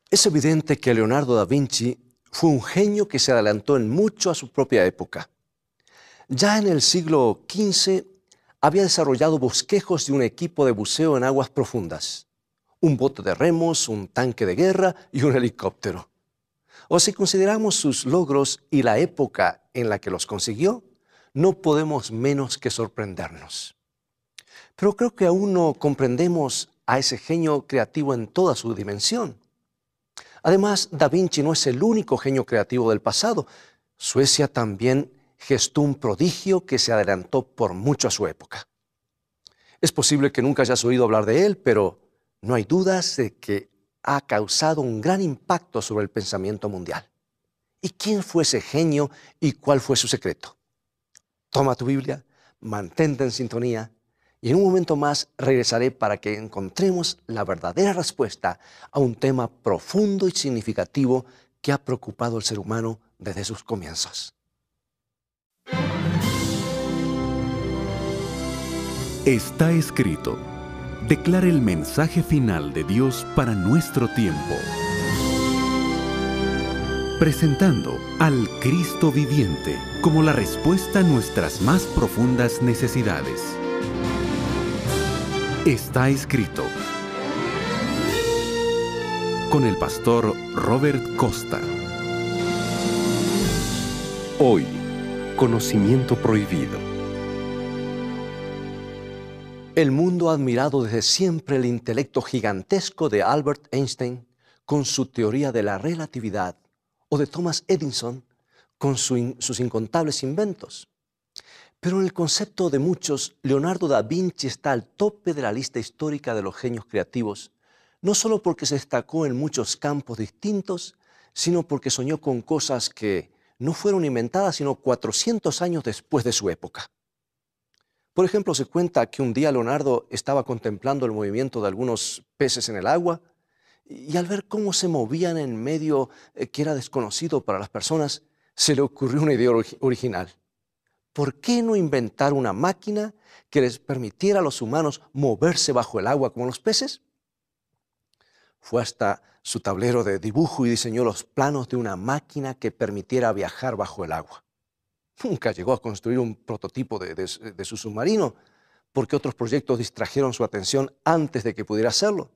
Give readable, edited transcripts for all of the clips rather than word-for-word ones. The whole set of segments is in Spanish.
Es evidente que Leonardo da Vinci fue un genio que se adelantó en mucho a su propia época. Ya en el siglo XV había desarrollado bosquejos de un equipo de buceo en aguas profundas, un bote de remos, un tanque de guerra y un helicóptero. O si consideramos sus logros y la época en la que los consiguió, no podemos menos que sorprendernos. Pero creo que aún no comprendemos a ese genio creativo en toda su dimensión. Además, Da Vinci no es el único genio creativo del pasado. Suecia también gestó un prodigio que se adelantó por mucho a su época. Es posible que nunca hayas oído hablar de él, pero no hay dudas de que ha causado un gran impacto sobre el pensamiento mundial. ¿Y quién fue ese genio y cuál fue su secreto? Toma tu Biblia, mantente en sintonía y en un momento más regresaré para que encontremos la verdadera respuesta a un tema profundo y significativo que ha preocupado al ser humano desde sus comienzos. Está escrito. Declara el mensaje final de Dios para nuestro tiempo. Presentando al Cristo viviente como la respuesta a nuestras más profundas necesidades. Está escrito. Con el pastor Robert Costa. Hoy, conocimiento prohibido. El mundo ha admirado desde siempre el intelecto gigantesco de Albert Einstein con su teoría de la relatividad o de Thomas Edison con sus incontables inventos. Pero en el concepto de muchos, Leonardo da Vinci está al tope de la lista histórica de los genios creativos, no solo porque se destacó en muchos campos distintos, sino porque soñó con cosas que no fueron inventadas sino 400 años después de su época. Por ejemplo, se cuenta que un día Leonardo estaba contemplando el movimiento de algunos peces en el agua y al ver cómo se movían en medio que era desconocido para las personas, se le ocurrió una idea original. ¿Por qué no inventar una máquina que les permitiera a los humanos moverse bajo el agua como los peces? Fue hasta su tablero de dibujo y diseñó los planos de una máquina que permitiera viajar bajo el agua. Nunca llegó a construir un prototipo de su submarino, porque otros proyectos distrajeron su atención antes de que pudiera hacerlo.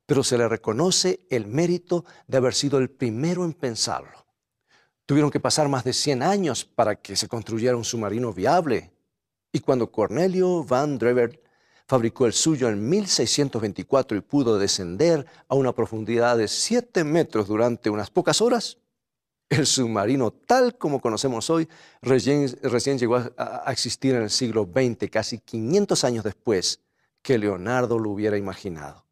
Pero se le reconoce el mérito de haber sido el primero en pensarlo. Tuvieron que pasar más de 100 años para que se construyera un submarino viable. Y cuando Cornelio van Drever fabricó el suyo en 1624 y pudo descender a una profundidad de 7 metros durante unas pocas horas, el submarino tal como conocemos hoy recién llegó a existir en el siglo XX, casi 500 años después que Leonardo lo hubiera imaginado.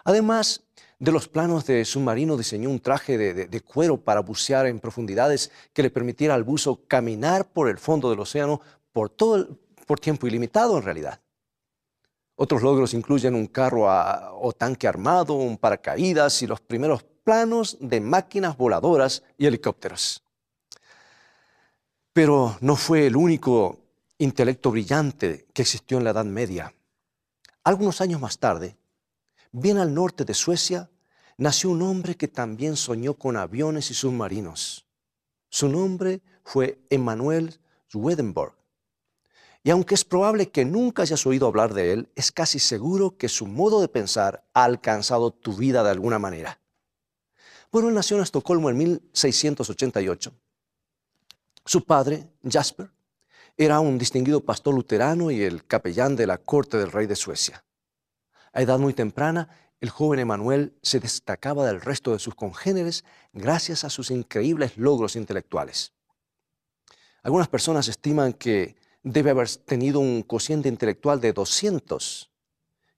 Además de los planos de submarino, diseñó un traje de cuero para bucear en profundidades que le permitiera al buzo caminar por el fondo del océano por tiempo ilimitado en realidad. Otros logros incluyen un carro o tanque armado, un paracaídas y los primeros planos de máquinas voladoras y helicópteros. Pero no fue el único intelecto brillante que existió en la Edad Media. Algunos años más tarde, bien al norte de Suecia, nació un hombre que también soñó con aviones y submarinos. Su nombre fue Emanuel Swedenborg. Y aunque es probable que nunca hayas oído hablar de él, es casi seguro que su modo de pensar ha alcanzado tu vida de alguna manera. Bueno, él nació en Estocolmo en 1688. Su padre, Jasper, era un distinguido pastor luterano y el capellán de la corte del rey de Suecia. A edad muy temprana, el joven Emanuel se destacaba del resto de sus congéneres gracias a sus increíbles logros intelectuales. Algunas personas estiman que debe haber tenido un cociente intelectual de 200,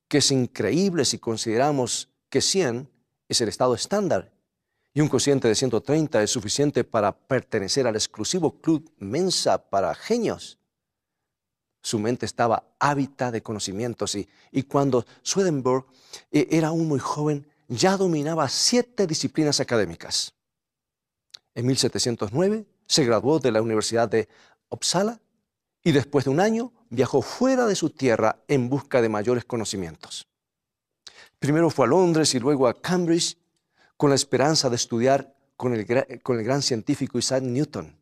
que es increíble si consideramos que 100 es el estado estándar y un cociente de 130 es suficiente para pertenecer al exclusivo club Mensa para genios. Su mente estaba ávida de conocimientos y cuando Swedenborg era aún muy joven, ya dominaba 7 disciplinas académicas. En 1709 se graduó de la Universidad de Uppsala y después de un año viajó fuera de su tierra en busca de mayores conocimientos. Primero fue a Londres y luego a Cambridge, con la esperanza de estudiar con el gran científico Isaac Newton,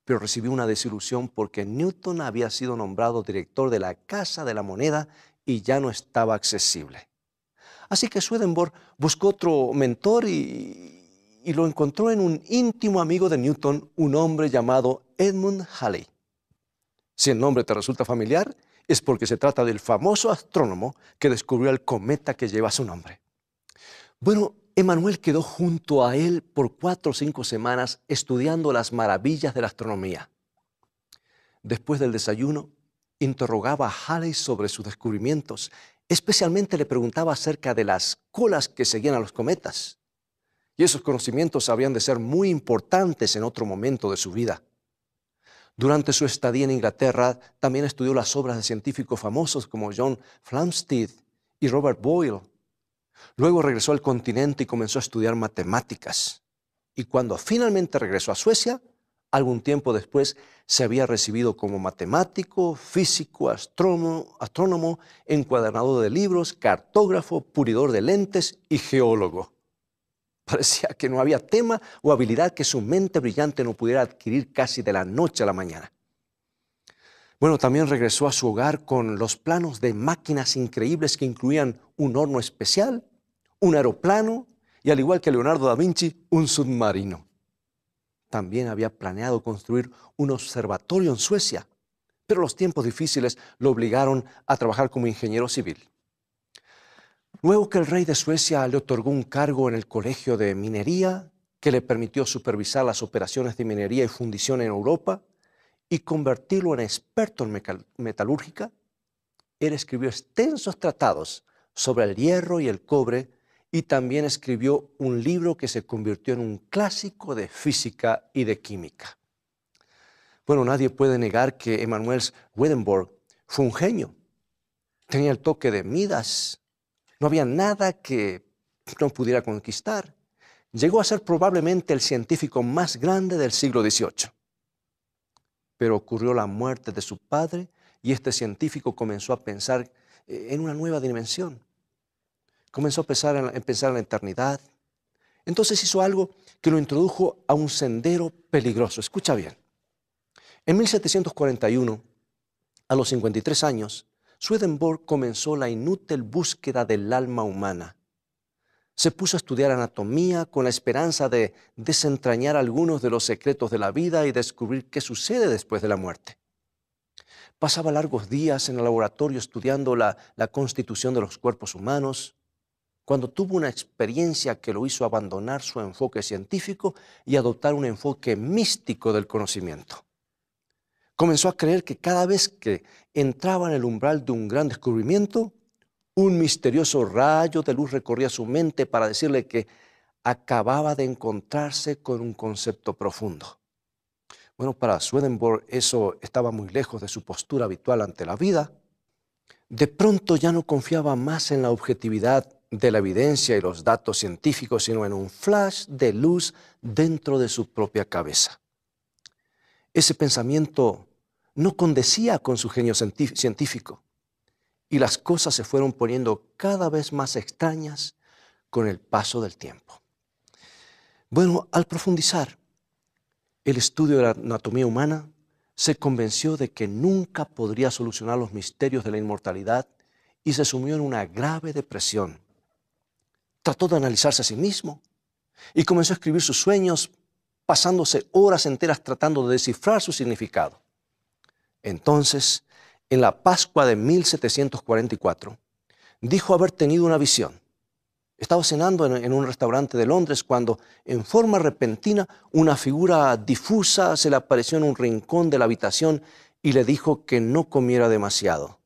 pero recibió una desilusión porque Newton había sido nombrado director de la Casa de la Moneda y ya no estaba accesible. Así que Swedenborg buscó otro mentor y lo encontró en un íntimo amigo de Newton, un hombre llamado Edmund Halley. Si el nombre te resulta familiar, es porque se trata del famoso astrónomo que descubrió el cometa que lleva su nombre. Bueno, Emmanuel quedó junto a él por 4 o 5 semanas estudiando las maravillas de la astronomía. Después del desayuno, interrogaba a Halley sobre sus descubrimientos. Especialmente le preguntaba acerca de las colas que seguían a los cometas. Y esos conocimientos habrían de ser muy importantes en otro momento de su vida. Durante su estadía en Inglaterra, también estudió las obras de científicos famosos como John Flamsteed y Robert Boyle. Luego regresó al continente y comenzó a estudiar matemáticas. Y cuando finalmente regresó a Suecia, algún tiempo después se había recibido como matemático, físico, astrónomo, encuadernador de libros, cartógrafo, pulidor de lentes y geólogo. Parecía que no había tema o habilidad que su mente brillante no pudiera adquirir casi de la noche a la mañana. Bueno, también regresó a su hogar con los planos de máquinas increíbles que incluían un horno especial, un aeroplano y, al igual que Leonardo da Vinci, un submarino. También había planeado construir un observatorio en Suecia, pero los tiempos difíciles lo obligaron a trabajar como ingeniero civil. Luego que el rey de Suecia le otorgó un cargo en el Colegio de Minería, que le permitió supervisar las operaciones de minería y fundición en Europa y convertirlo en experto en metalúrgica, él escribió extensos tratados sobre el hierro y el cobre y también escribió un libro que se convirtió en un clásico de física y de química. Bueno, nadie puede negar que Emanuel Swedenborg fue un genio. Tenía el toque de Midas. No había nada que no pudiera conquistar. Llegó a ser probablemente el científico más grande del siglo XVIII. Pero ocurrió la muerte de su padre y este científico comenzó a pensar en una nueva dimensión. Comenzó a pensar en la eternidad. Entonces hizo algo que lo introdujo a un sendero peligroso. Escucha bien. En 1741, a los 53 años, Swedenborg comenzó la inútil búsqueda del alma humana. Se puso a estudiar anatomía con la esperanza de desentrañar algunos de los secretos de la vida y descubrir qué sucede después de la muerte. Pasaba largos días en el laboratorio estudiando la constitución de los cuerpos humanos, cuando tuvo una experiencia que lo hizo abandonar su enfoque científico y adoptar un enfoque místico del conocimiento. Comenzó a creer que cada vez que entraba en el umbral de un gran descubrimiento, un misterioso rayo de luz recorría su mente para decirle que acababa de encontrarse con un concepto profundo. Bueno, para Swedenborg eso estaba muy lejos de su postura habitual ante la vida. De pronto ya no confiaba más en la objetividad de la evidencia y los datos científicos, sino en un flash de luz dentro de su propia cabeza. Ese pensamiento no condecía con su genio científico y las cosas se fueron poniendo cada vez más extrañas con el paso del tiempo. Bueno, al profundizar el estudio de la anatomía humana, se convenció de que nunca podría solucionar los misterios de la inmortalidad y se sumió en una grave depresión. Trató de analizarse a sí mismo y comenzó a escribir sus sueños, pasándose horas enteras tratando de descifrar su significado. Entonces, en la Pascua de 1744, dijo haber tenido una visión. Estaba cenando en un restaurante de Londres cuando, en forma repentina, una figura difusa se le apareció en un rincón de la habitación y le dijo que no comiera demasiado.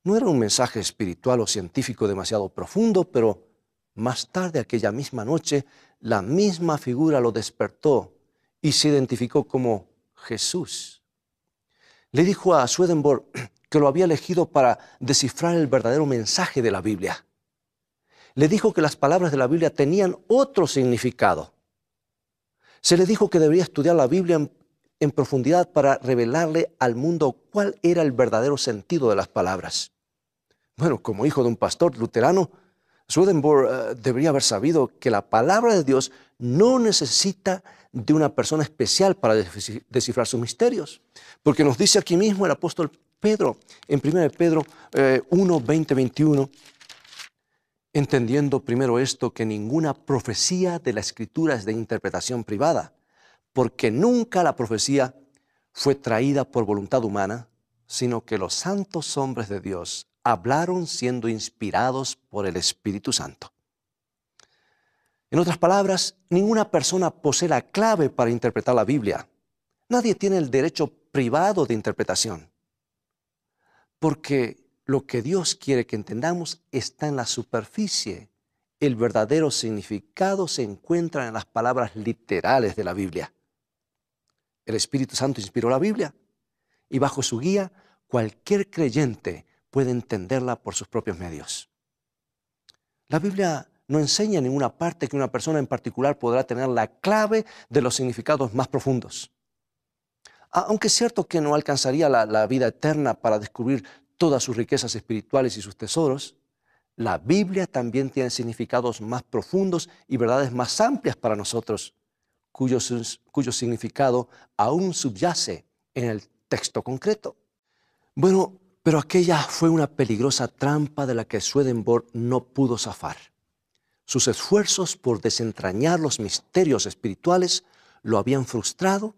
No era un mensaje espiritual o científico demasiado profundo, pero más tarde aquella misma noche, la misma figura lo despertó y se identificó como Jesús. Le dijo a Swedenborg que lo había elegido para descifrar el verdadero mensaje de la Biblia. Le dijo que las palabras de la Biblia tenían otro significado. Se le dijo que debería estudiar la Biblia en profundidad para revelarle al mundo cuál era el verdadero sentido de las palabras. Bueno, como hijo de un pastor luterano, Swedenborg debería haber sabido que la palabra de Dios no necesita de una persona especial para descifrar sus misterios. Porque nos dice aquí mismo el apóstol Pedro, en 1 Pedro 1, 20, 21, entendiendo primero esto, que ninguna profecía de la Escritura es de interpretación privada, porque nunca la profecía fue traída por voluntad humana, sino que los santos hombres de Dios hablaron siendo inspirados por el Espíritu Santo. En otras palabras, ninguna persona posee la clave para interpretar la Biblia. Nadie tiene el derecho privado de interpretación, porque lo que Dios quiere que entendamos está en la superficie. El verdadero significado se encuentra en las palabras literales de la Biblia. El Espíritu Santo inspiró la Biblia y bajo su guía cualquier creyente puede entenderla por sus propios medios. La Biblia no enseña en ninguna parte que una persona en particular podrá tener la clave de los significados más profundos. Aunque es cierto que no alcanzaría la vida eterna para descubrir todas sus riquezas espirituales y sus tesoros, la Biblia también tiene significados más profundos y verdades más amplias para nosotros, cuyo significado aún subyace en el texto concreto. Bueno, pero aquella fue una peligrosa trampa de la que Swedenborg no pudo zafar. Sus esfuerzos por desentrañar los misterios espirituales lo habían frustrado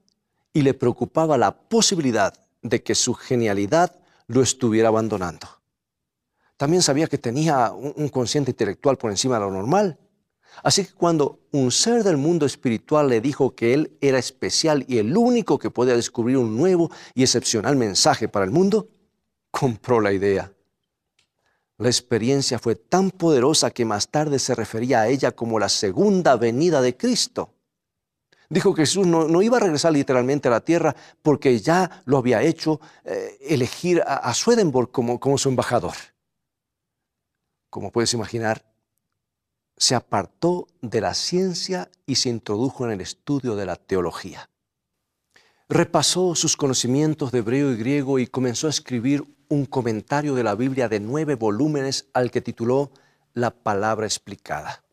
y le preocupaba la posibilidad de que su genialidad lo estuviera abandonando. También sabía que tenía un consciente intelectual por encima de lo normal. Así que cuando un ser del mundo espiritual le dijo que él era especial y el único que podía descubrir un nuevo y excepcional mensaje para el mundo, compró la idea. La experiencia fue tan poderosa que más tarde se refería a ella como la segunda venida de Cristo. Dijo que Jesús no iba a regresar literalmente a la tierra porque ya lo había hecho elegir a Swedenborg como su embajador. Como puedes imaginar, se apartó de la ciencia y se introdujo en el estudio de la teología. Repasó sus conocimientos de hebreo y griego y comenzó a escribir un comentario de la Biblia de 9 volúmenes al que tituló La Palabra Explicada.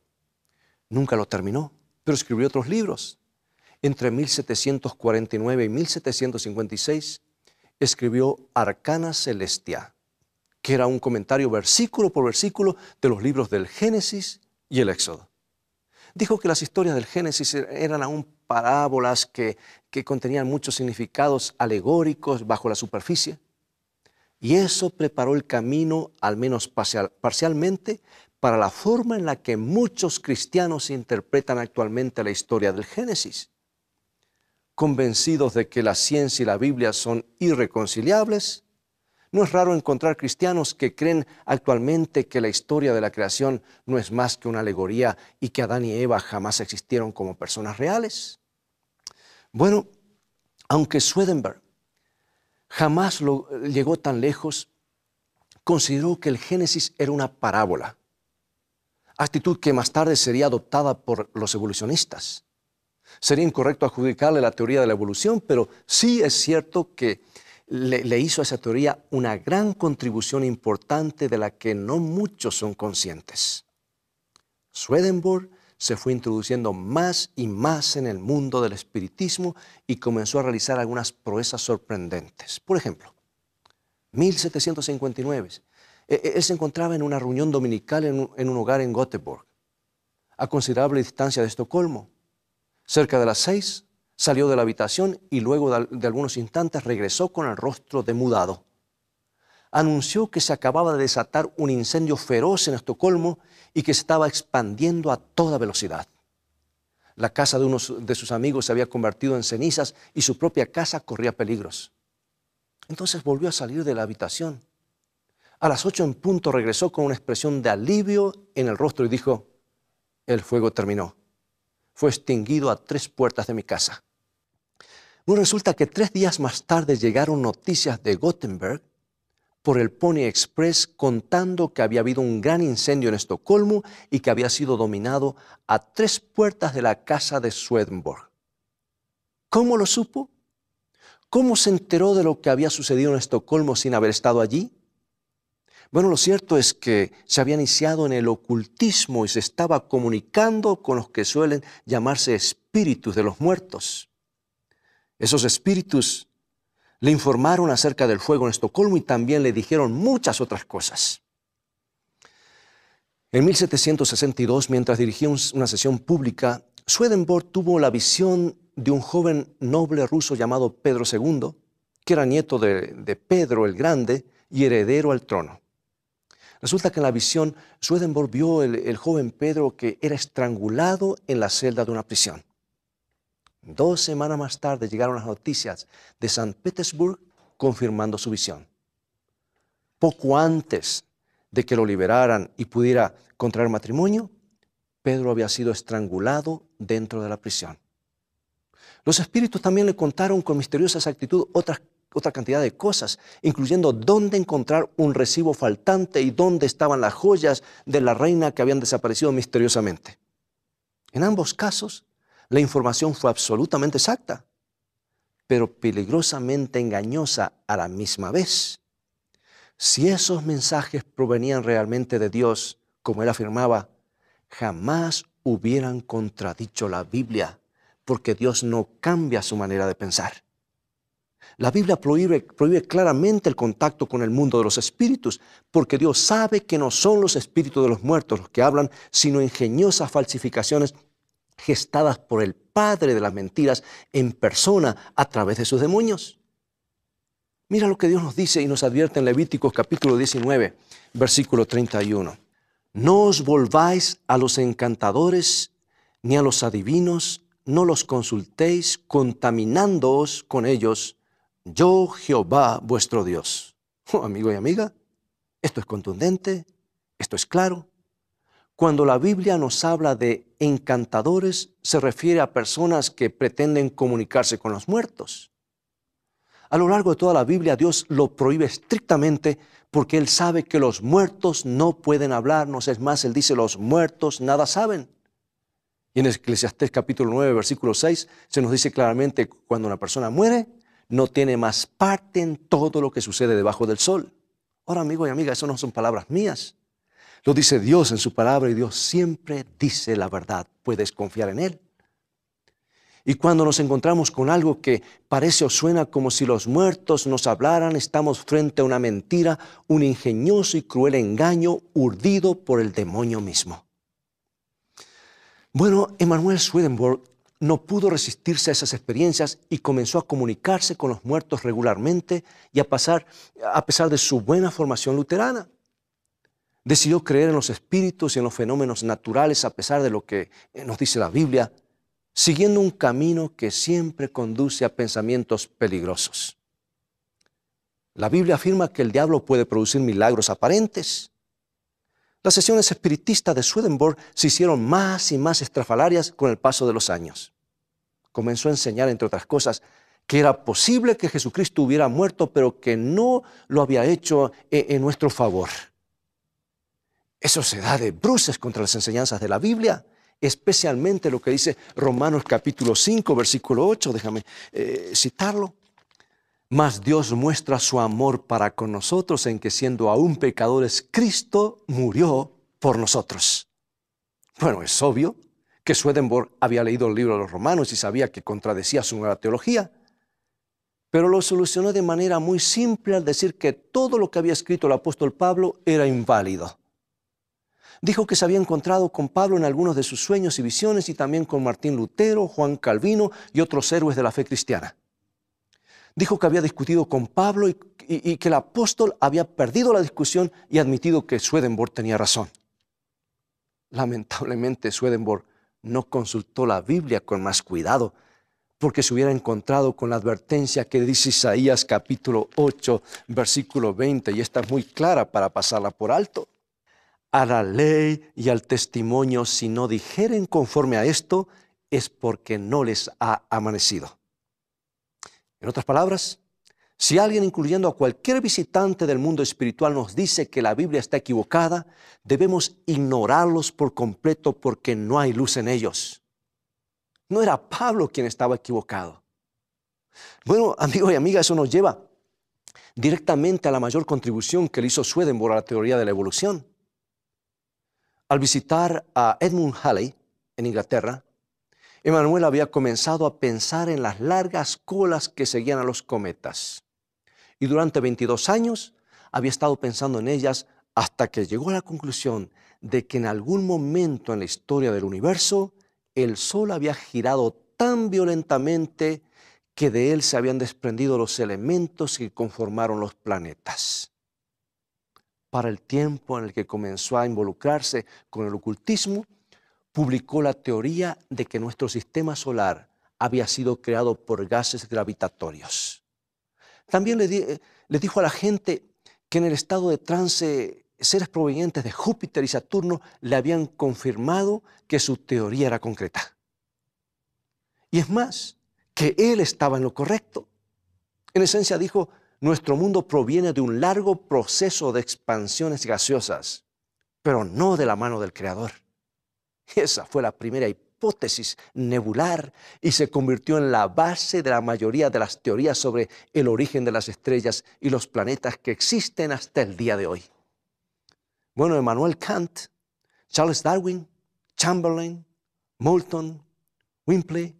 Nunca lo terminó, pero escribió otros libros. Entre 1749 y 1756 escribió Arcana Celestia, que era un comentario versículo por versículo de los libros del Génesis y el Éxodo. Dijo que las historias del Génesis eran aún parábolas que contenían muchos significados alegóricos bajo la superficie. Y eso preparó el camino, al menos parcialmente, para la forma en la que muchos cristianos interpretan actualmente la historia del Génesis. Convencidos de que la ciencia y la Biblia son irreconciliables, no es raro encontrar cristianos que creen actualmente que la historia de la creación no es más que una alegoría y que Adán y Eva jamás existieron como personas reales. Bueno, aunque Swedenborg jamás llegó tan lejos, consideró que el Génesis era una parábola, actitud que más tarde sería adoptada por los evolucionistas. Sería incorrecto adjudicarle la teoría de la evolución, pero sí es cierto que le hizo a esa teoría una gran contribución importante de la que no muchos son conscientes. Swedenborg se fue introduciendo más y más en el mundo del espiritismo y comenzó a realizar algunas proezas sorprendentes. Por ejemplo, 1759, él se encontraba en una reunión dominical en un hogar en Göteborg, a considerable distancia de Estocolmo. Cerca de las 6, salió de la habitación y luego de algunos instantes regresó con el rostro demudado. Anunció que se acababa de desatar un incendio feroz en Estocolmo y que se estaba expandiendo a toda velocidad. La casa de uno de sus amigos se había convertido en cenizas y su propia casa corría peligros. Entonces volvió a salir de la habitación. A las 8 en punto regresó con una expresión de alivio en el rostro y dijo: el fuego terminó. Fue extinguido a 3 puertas de mi casa. Bueno, resulta que 3 días más tarde llegaron noticias de Gothenburg por el Pony Express contando que había habido un gran incendio en Estocolmo y que había sido dominado a 3 puertas de la casa de Swedenborg. ¿Cómo lo supo? ¿Cómo se enteró de lo que había sucedido en Estocolmo sin haber estado allí? Bueno, lo cierto es que se había iniciado en el ocultismo y se estaba comunicando con los que suelen llamarse espíritus de los muertos. Esos espíritus le informaron acerca del fuego en Estocolmo y también le dijeron muchas otras cosas. En 1762, mientras dirigía una sesión pública, Swedenborg tuvo la visión de un joven noble ruso llamado Pedro II, que era nieto de Pedro el Grande y heredero al trono. Resulta que en la visión Swedenborg vio el joven Pedro que era estrangulado en la celda de una prisión. 2 semanas más tarde llegaron las noticias de San Petersburg confirmando su visión. Poco antes de que lo liberaran y pudiera contraer matrimonio, Pedro había sido estrangulado dentro de la prisión. Los espíritus también le contaron con misteriosa exactitud otra cantidad de cosas, incluyendo dónde encontrar un recibo faltante y dónde estaban las joyas de la reina que habían desaparecido misteriosamente. En ambos casos, la información fue absolutamente exacta, pero peligrosamente engañosa a la misma vez. Si esos mensajes provenían realmente de Dios, como él afirmaba, jamás hubieran contradicho la Biblia, porque Dios no cambia su manera de pensar. La Biblia prohíbe claramente el contacto con el mundo de los espíritus, porque Dios sabe que no son los espíritus de los muertos los que hablan, sino ingeniosas falsificaciones gestadas por el padre de las mentiras en persona a través de sus demonios. Mira lo que Dios nos dice y nos advierte en Levíticos capítulo 19, versículo 31. No os volváis a los encantadores ni a los adivinos, no los consultéis contaminándoos con ellos. Yo, Jehová, vuestro Dios. Amigo y amiga, esto es contundente, esto es claro. Cuando la Biblia nos habla de encantadores, se refiere a personas que pretenden comunicarse con los muertos. A lo largo de toda la Biblia, Dios lo prohíbe estrictamente porque Él sabe que los muertos no pueden hablarnos. Es más, Él dice, los muertos nada saben. Y en Eclesiastés capítulo 9, versículo 6, se nos dice claramente que cuando una persona muere, no tiene más parte en todo lo que sucede debajo del sol. Ahora, amigo y amiga, eso no son palabras mías. Lo dice Dios en su palabra y Dios siempre dice la verdad. Puedes confiar en Él. Y cuando nos encontramos con algo que parece o suena como si los muertos nos hablaran, estamos frente a una mentira, un ingenioso y cruel engaño urdido por el demonio mismo. Bueno, Emanuel Swedenborg no pudo resistirse a esas experiencias y comenzó a comunicarse con los muertos regularmente y a pesar de su buena formación luterana. Decidió creer en los espíritus y en los fenómenos naturales a pesar de lo que nos dice la Biblia, siguiendo un camino que siempre conduce a pensamientos peligrosos. La Biblia afirma que el diablo puede producir milagros aparentes. Las sesiones espiritistas de Swedenborg se hicieron más y más estrafalarias con el paso de los años. Comenzó a enseñar, entre otras cosas, que era posible que Jesucristo hubiera muerto, pero que no lo había hecho en nuestro favor. Eso se da de bruces contra las enseñanzas de la Biblia, especialmente lo que dice Romanos capítulo 5, versículo 8, déjame citarlo. Mas Dios muestra su amor para con nosotros en que siendo aún pecadores, Cristo murió por nosotros. Bueno, es obvio que Swedenborg había leído el libro de los Romanos y sabía que contradecía su nueva teología, pero lo solucionó de manera muy simple al decir que todo lo que había escrito el apóstol Pablo era inválido. Dijo que se había encontrado con Pablo en algunos de sus sueños y visiones y también con Martín Lutero, Juan Calvino y otros héroes de la fe cristiana. Dijo que había discutido con Pablo y que el apóstol había perdido la discusión y admitido que Swedenborg tenía razón. Lamentablemente, Swedenborg no consultó la Biblia con más cuidado, porque se hubiera encontrado con la advertencia que dice Isaías capítulo 8, versículo 20, y esta es muy clara para pasarla por alto. A la ley y al testimonio, si no dijeren conforme a esto, es porque no les ha amanecido. En otras palabras, si alguien, incluyendo a cualquier visitante del mundo espiritual, nos dice que la Biblia está equivocada, debemos ignorarlos por completo porque no hay luz en ellos. No era Pablo quien estaba equivocado. Bueno, amigo y amiga, eso nos lleva directamente a la mayor contribución que le hizo Swedenborg a la teoría de la evolución. Al visitar a Edmund Halley en Inglaterra, Emmanuel había comenzado a pensar en las largas colas que seguían a los cometas. Y durante 22 años había estado pensando en ellas hasta que llegó a la conclusión de que en algún momento en la historia del universo el Sol había girado tan violentamente que de él se habían desprendido los elementos que conformaron los planetas. Para el tiempo en el que comenzó a involucrarse con el ocultismo, publicó la teoría de que nuestro sistema solar había sido creado por gases gravitatorios. También le dijo a la gente que en el estado de trance, seres provenientes de Júpiter y Saturno le habían confirmado que su teoría era concreta. Y es más, que él estaba en lo correcto. En esencia dijo, nuestro mundo proviene de un largo proceso de expansiones gaseosas, pero no de la mano del Creador. Esa fue la primera hipótesis nebular y se convirtió en la base de la mayoría de las teorías sobre el origen de las estrellas y los planetas que existen hasta el día de hoy. Bueno, Immanuel Kant, Charles Darwin, Chamberlain, Moulton, Wimpley,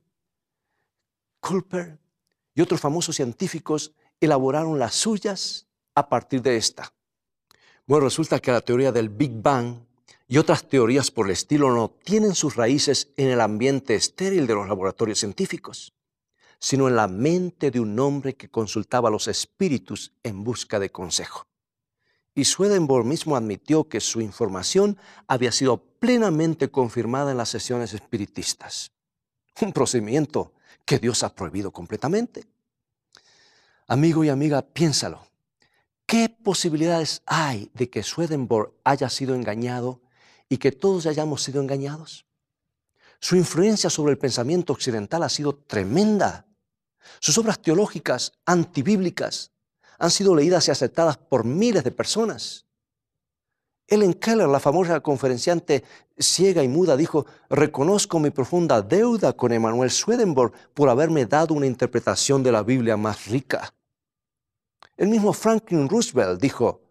Kuiper y otros famosos científicos elaboraron las suyas a partir de esta. Bueno, resulta que la teoría del Big Bang y otras teorías por el estilo no tienen sus raíces en el ambiente estéril de los laboratorios científicos, sino en la mente de un hombre que consultaba a los espíritus en busca de consejo. Y Swedenborg mismo admitió que su información había sido plenamente confirmada en las sesiones espiritistas. Un procedimiento que Dios ha prohibido completamente. Amigo y amiga, piénsalo. ¿Qué posibilidades hay de que Swedenborg haya sido engañado y que todos hayamos sido engañados? Su influencia sobre el pensamiento occidental ha sido tremenda. Sus obras teológicas antibíblicas han sido leídas y aceptadas por miles de personas. Helen Keller, la famosa conferenciante ciega y muda, dijo, reconozco mi profunda deuda con Emmanuel Swedenborg por haberme dado una interpretación de la Biblia más rica. El mismo Franklin Roosevelt dijo,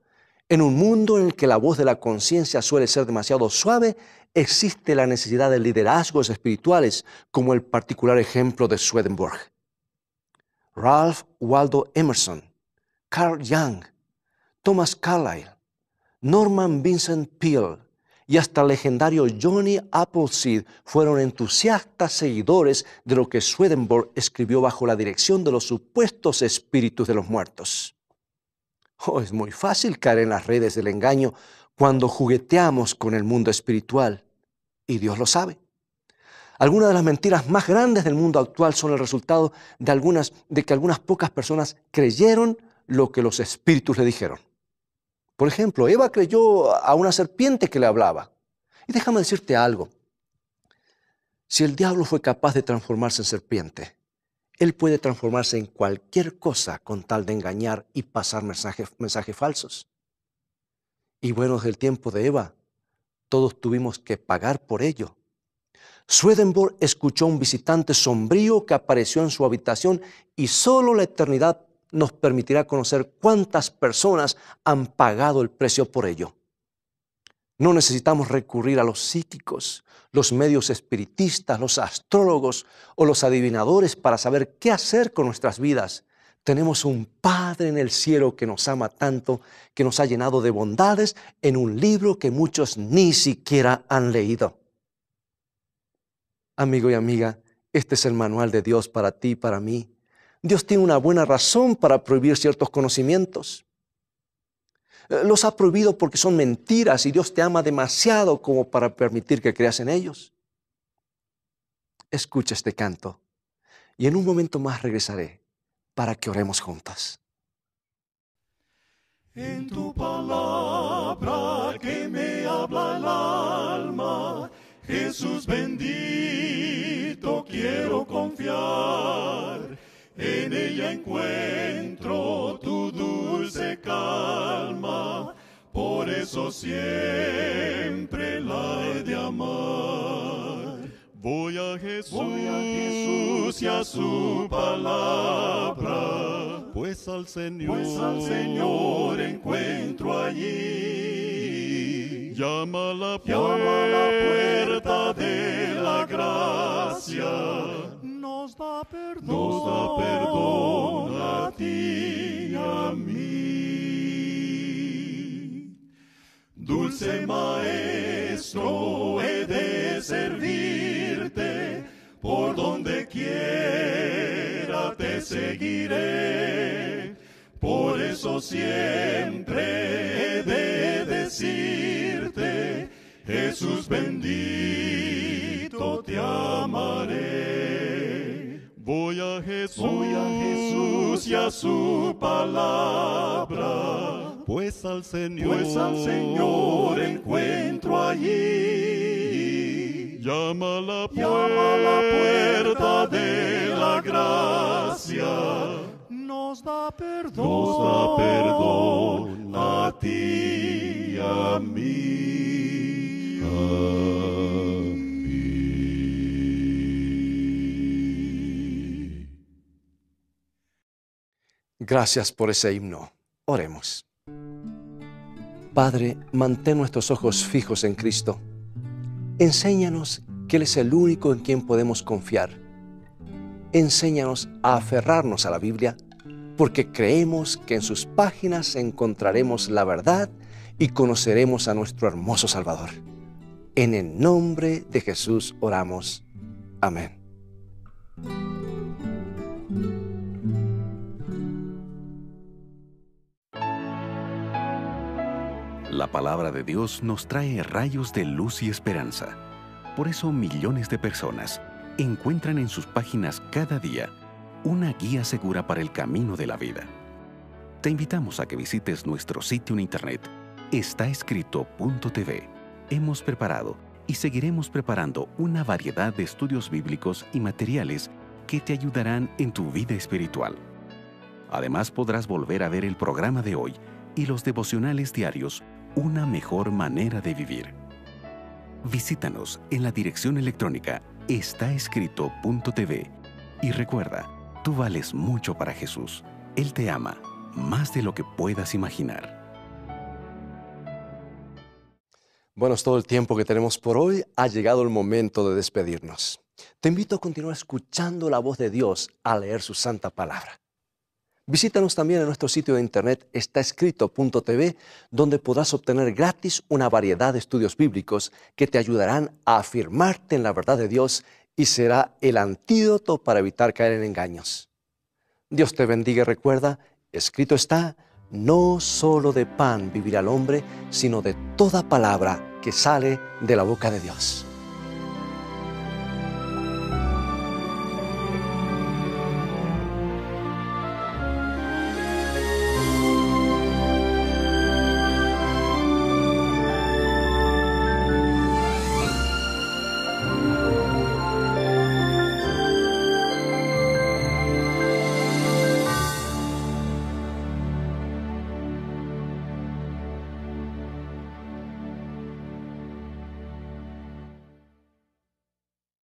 en un mundo en el que la voz de la conciencia suele ser demasiado suave, existe la necesidad de liderazgos espirituales, como el particular ejemplo de Swedenborg. Ralph Waldo Emerson, Carl Jung, Thomas Carlyle, Norman Vincent Peale y hasta el legendario Johnny Appleseed fueron entusiastas seguidores de lo que Swedenborg escribió bajo la dirección de los supuestos espíritus de los muertos. Oh, es muy fácil caer en las redes del engaño cuando jugueteamos con el mundo espiritual, y Dios lo sabe. Algunas de las mentiras más grandes del mundo actual son el resultado de que algunas pocas personas creyeron lo que los espíritus le dijeron. Por ejemplo, Eva creyó a una serpiente que le hablaba. Y déjame decirte algo. Si el diablo fue capaz de transformarse en serpiente, él puede transformarse en cualquier cosa con tal de engañar y pasar mensajes falsos. Y bueno, desde el tiempo de Eva, todos tuvimos que pagar por ello. Swedenborg escuchó a un visitante sombrío que apareció en su habitación y solo la eternidad nos permitirá conocer cuántas personas han pagado el precio por ello. No necesitamos recurrir a los psíquicos, los medios espiritistas, los astrólogos o los adivinadores para saber qué hacer con nuestras vidas. Tenemos un Padre en el cielo que nos ama tanto, que nos ha llenado de bondades en un libro que muchos ni siquiera han leído. Amigo y amiga, este es el manual de Dios para ti y para mí. Dios tiene una buena razón para prohibir ciertos conocimientos. Los ha prohibido porque son mentiras y Dios te ama demasiado como para permitir que creas en ellos. Escucha este canto y en un momento más regresaré para que oremos juntos. En tu palabra que me habla el alma, Jesús bendito, quiero confiar. En ella encuentro tu dulce calma, por eso siempre la he de amar. Voy a Jesús y a su palabra, pues al Señor encuentro allí. Llama a la puerta de la gracia, nos da perdón a ti y a mí. Dulce Maestro, he de servirte, por donde quiera te seguiré. Por eso siempre he de decirte, Jesús bendito, te amaré. Voy a Jesús y a su palabra, pues al Señor encuentro allí. Llama a la puerta de la gracia, nos da perdón a ti y a mí. Gracias por ese himno. Oremos. Padre, mantén nuestros ojos fijos en Cristo. Enséñanos que Él es el único en quien podemos confiar. Enséñanos a aferrarnos a la Biblia, porque creemos que en sus páginas encontraremos la verdad y conoceremos a nuestro hermoso Salvador. En el nombre de Jesús oramos. Amén. La palabra de Dios nos trae rayos de luz y esperanza. Por eso millones de personas encuentran en sus páginas cada día una guía segura para el camino de la vida. Te invitamos a que visites nuestro sitio en internet, estaescrito.tv. Hemos preparado y seguiremos preparando una variedad de estudios bíblicos y materiales que te ayudarán en tu vida espiritual. Además, podrás volver a ver el programa de hoy y los devocionales diarios, Una mejor manera de vivir. Visítanos en la dirección electrónica estaescrito.tv y recuerda, tú vales mucho para Jesús. Él te ama más de lo que puedas imaginar. Bueno, es todo el tiempo que tenemos por hoy. Ha llegado el momento de despedirnos. Te invito a continuar escuchando la voz de Dios al leer su santa palabra. Visítanos también en nuestro sitio de internet estaescrito.tv, donde podrás obtener gratis una variedad de estudios bíblicos que te ayudarán a afirmarte en la verdad de Dios y será el antídoto para evitar caer en engaños. Dios te bendiga y recuerda, escrito está, no solo de pan vivirá el hombre, sino de toda palabra que sale de la boca de Dios.